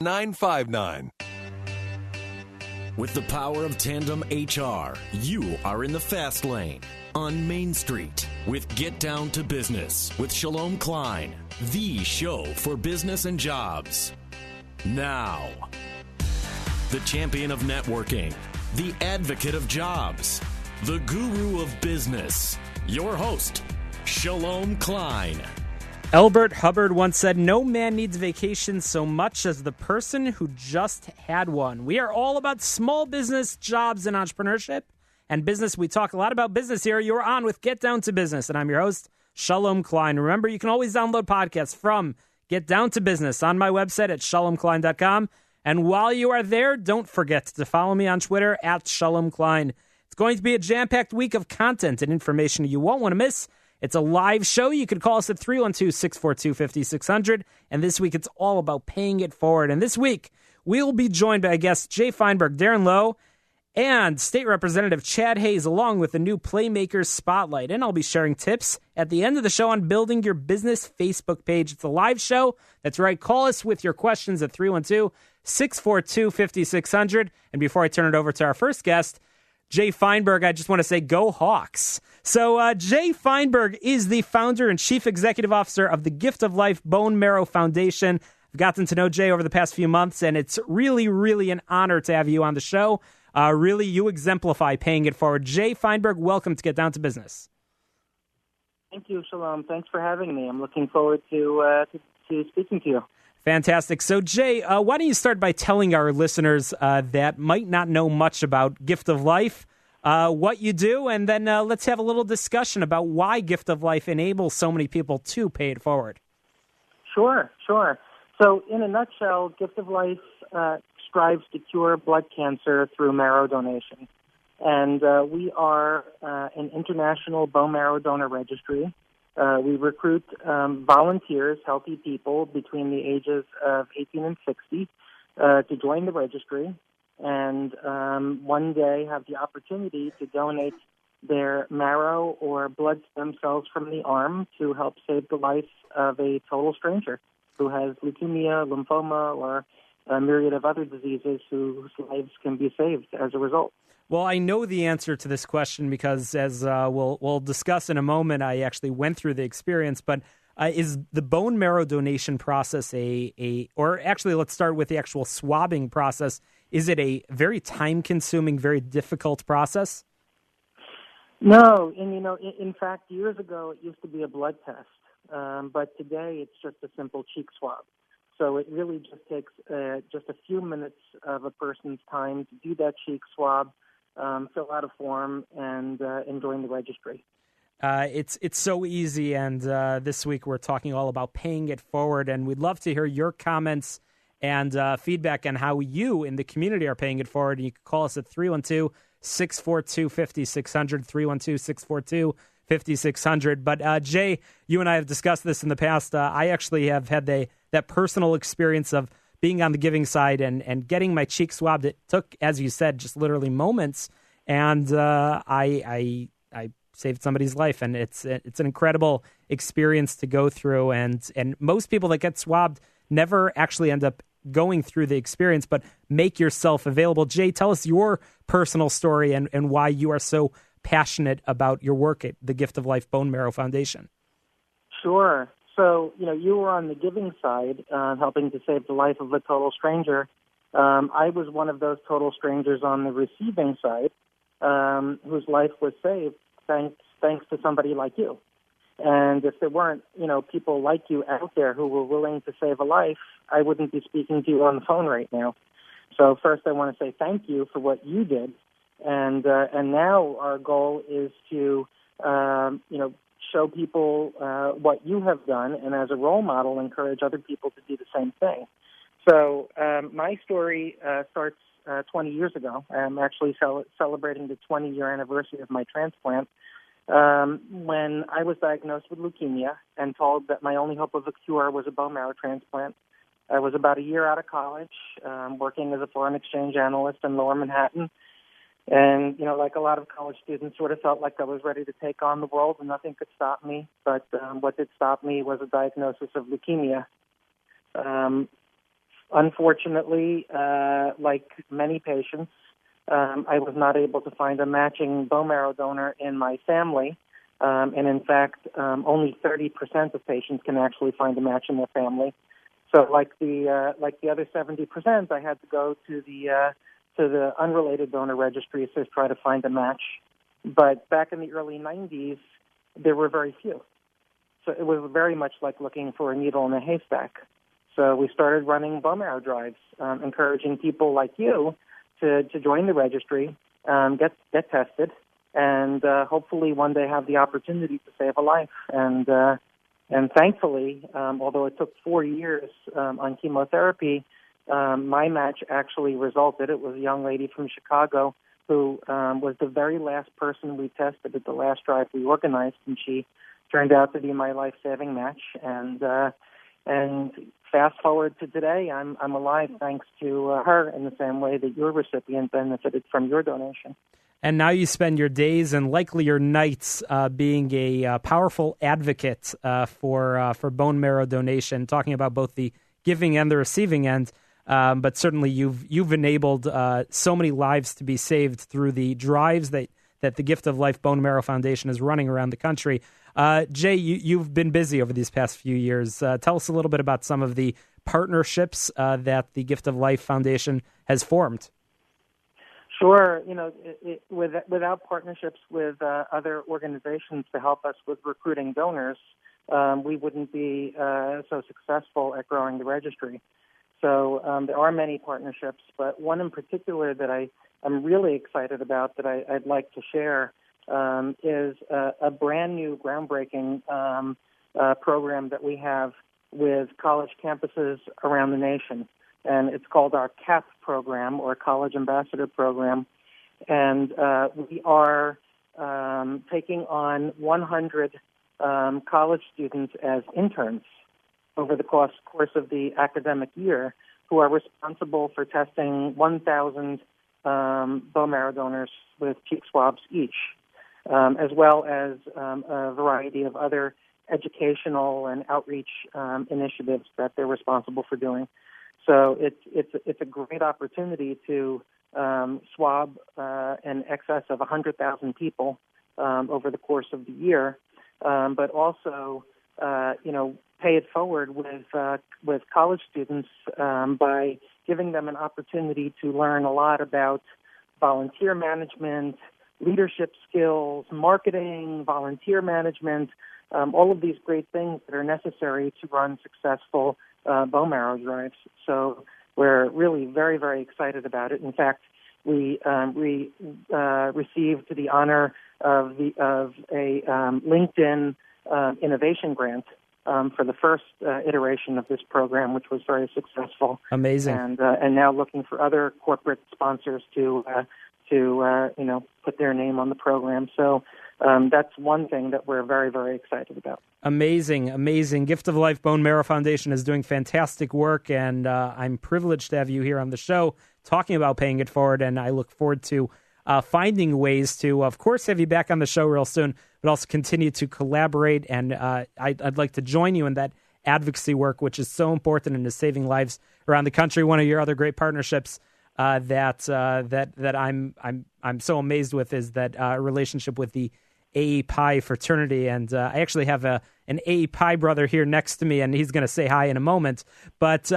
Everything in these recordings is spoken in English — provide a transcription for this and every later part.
959. With the power of Tandem HR, you are in the fast lane on Main Street with Get Down to Business with Shalom Klein, the show for business and jobs. Now, the champion of networking, the advocate of jobs, the guru of business, your host, Shalom Klein. Elbert Hubbard once said, "No man needs vacation so much as the person who just had one." We are all about small business, jobs, and entrepreneurship. And business, we talk a lot about business here. You're on with Get Down to Business, and I'm your host, Shalom Klein. Remember, you can always download podcasts from Get Down to Business on my website at shalomklein.com. And while you are there, don't forget to follow me on Twitter at Shalom Klein. It's going to be a jam-packed week of content and information you won't want to miss. It's a live show. You can call us at 312-642-5600. And this week, it's all about paying it forward. And this week, we'll be joined by guests Jay Feinberg, Darren Lowe, and State Representative Chad Hayes, along with the new Playmakers Spotlight. And I'll be sharing tips at the end of the show on building your business Facebook page. It's a live show. That's right. Call us with your questions at 312-642-5600. And before I turn it over to our first guest, Jay Feinberg, I just want to say, go Hawks. So Jay Feinberg is the founder and chief executive officer of the Gift of Life Bone Marrow Foundation. I've gotten to know Jay over the past few months, and it's really, really an honor to have you on the show. Really, you exemplify paying it forward. Jay Feinberg, welcome to Get Down to Business. Thank you, Shalom. Thanks for having me. I'm looking forward to speaking to you. Fantastic. So, Jay, why don't you start by telling our listeners that might not know much about Gift of Life, what you do, and then let's have a little discussion about why Gift of Life enables so many people to pay it forward. Sure. So, in a nutshell, Gift of Life strives to cure blood cancer through marrow donation. And we are an international bone marrow donor registry. We recruit volunteers, healthy people between the ages of 18 and 60 to join the registry and one day have the opportunity to donate their marrow or blood stem cells from the arm to help save the life of a total stranger who has leukemia, lymphoma, or a myriad of other diseases whose lives can be saved as a result. Well, I know the answer to this question because, as we'll discuss in a moment, I actually went through the experience. But is the bone marrow donation process or actually, let's start with the actual swabbing process. Is it a very time-consuming, very difficult process? No, and in fact, years ago it used to be a blood test, but today it's just a simple cheek swab. So it really just takes just a few minutes of a person's time to do that cheek swab, fill out a form, and join the registry. It's so easy, and this week we're talking all about paying it forward, and we'd love to hear your comments and feedback on how you in the community are paying it forward. And you can call us at 312-642-5600, 312-642-5600. But Jay, you and I have discussed this in the past. I actually have had that personal experience of being on the giving side and getting my cheek swabbed. It took, as you said, just literally moments, and I saved somebody's life, and it's an incredible experience to go through. And most people that get swabbed never actually end up going through the experience, but make yourself available. Jay, tell us your personal story and why you are so passionate about your work at the Gift of Life Bone Marrow Foundation. Sure. So, you were on the giving side, helping to save the life of a total stranger. I was one of those total strangers on the receiving side, whose life was saved thanks to somebody like you. And if there weren't, people like you out there who were willing to save a life, I wouldn't be speaking to you on the phone right now. So first, I want to say thank you for what you did, and now our goal is to, show people what you have done, and as a role model, encourage other people to do the same thing. So my story starts 20 years ago. I'm actually celebrating the 20-year anniversary of my transplant. When I was diagnosed with leukemia and told that my only hope of a cure was a bone marrow transplant. I was about a year out of college, working as a foreign exchange analyst in Lower Manhattan. And, like a lot of college students, sort of felt like I was ready to take on the world and nothing could stop me. But what did stop me was a diagnosis of leukemia. Unfortunately, like many patients, I was not able to find a matching bone marrow donor in my family. And in fact, only 30% of patients can actually find a match in their family. So, like the other 70%, I had to go to the unrelated donor registry to try to find a match. But back in the early 90s, there were very few. So it was very much like looking for a needle in a haystack. So we started running bone marrow drives, encouraging people like you to join the registry, get tested, and hopefully one day have the opportunity to save a life. And thankfully, although it took 4 years on chemotherapy, my match actually resulted. It was a young lady from Chicago who was the very last person we tested at the last drive we organized, and she turned out to be my life-saving match. And fast forward to today, I'm alive thanks to her in the same way that your recipient benefited from your donation. And now you spend your days and likely your nights being a powerful advocate for bone marrow donation, talking about both the giving and the receiving end. But certainly you've enabled so many lives to be saved through the drives that the Gift of Life Bone Marrow Foundation is running around the country. Jay, you've been busy over these past few years. Tell us a little bit about some of the partnerships that the Gift of Life Foundation has formed. Sure. Without partnerships with other organizations to help us with recruiting donors, we wouldn't be so successful at growing the registry. So there are many partnerships, but one in particular that I'm really excited about that I'd like to share is a brand new, groundbreaking program that we have with college campuses around the nation. And it's called our CAP program, or College Ambassador Program. And we are taking on 100 college students as interns over the course of the academic year, who are responsible for testing 1,000 bone marrow donors with cheek swabs each, as well as a variety of other educational and outreach initiatives that they're responsible for doing. So it's a great opportunity to swab in excess of 100,000 people over the course of the year, but also pay it forward with college students by giving them an opportunity to learn a lot about volunteer management, leadership skills, marketing, volunteer management, all of these great things that are necessary to run successful bone marrow drives. So we're really very, very excited about it. In fact, we received the honor of a LinkedIn innovation grant for the first iteration of this program, which was very successful. Amazing. And now looking for other corporate sponsors to put their name on the program. So that's one thing that we're very, very excited about. Amazing, amazing. Gift of Life Bone Marrow Foundation is doing fantastic work, and I'm privileged to have you here on the show talking about paying it forward, and I look forward to finding ways to, of course, have you back on the show real soon, but also continue to collaborate, and I'd like to join you in that advocacy work, which is so important and is saving lives around the country. One of your other great partnerships that I'm so amazed with is that relationship with the A Pi fraternity, and I actually have an A Pi brother here next to me, and he's going to say hi in a moment. But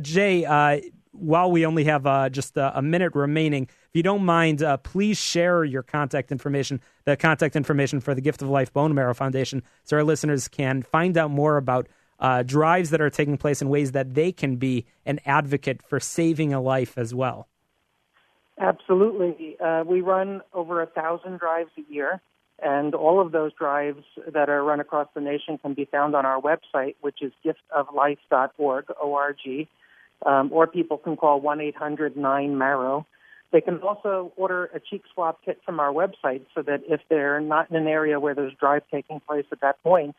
Jay, while we only have just a minute remaining, if you don't mind, please share your contact information, the contact information for the Gift of Life Bone Marrow Foundation, so our listeners can find out more about drives that are taking place and ways that they can be an advocate for saving a life as well. Absolutely. We run over 1,000 drives a year, and all of those drives that are run across the nation can be found on our website, which is giftoflife.org, O-R-G, or people can call 1-800-9-MARROW. They can also order a cheek swab kit from our website so that if they're not in an area where there's drive taking place at that point,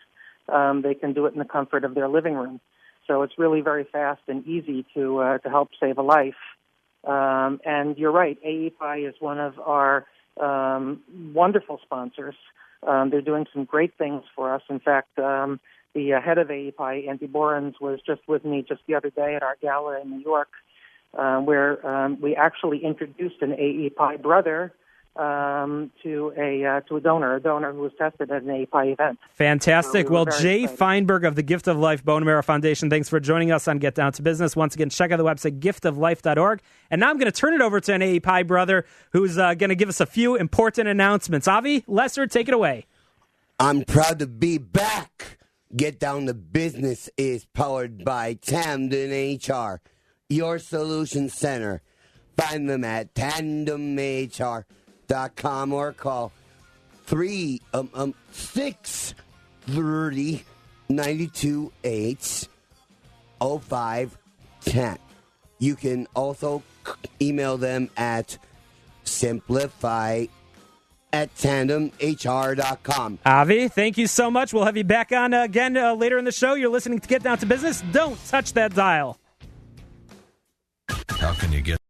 they can do it in the comfort of their living room. So it's really very fast and easy to help save a life. And you're right, AEPI is one of our wonderful sponsors. They're doing some great things for us. In fact, the head of AEPI, Andy Borens, was just with me just the other day at our gala in New York, where we actually introduced an AEPI brother to a donor who was tested at an AEPI event. Fantastic. So well, Jay Feinberg of the Gift of Life Bone Marrow Foundation, thanks for joining us on Get Down to Business. Once again, check out the website, giftoflife.org. And now I'm going to turn it over to an AEPI brother who's going to give us a few important announcements. Avi, Lesser, take it away. I'm proud to be back. Get Down to Business is powered by Tandem HR, your solution center. Find them at tandemhr.com or call 630-928-0510. You can also email them at simplify@tandemhr.com. Avi, thank you so much. We'll have you back on again later in the show. You're listening to Get Down to Business. Don't touch that dial. How can you get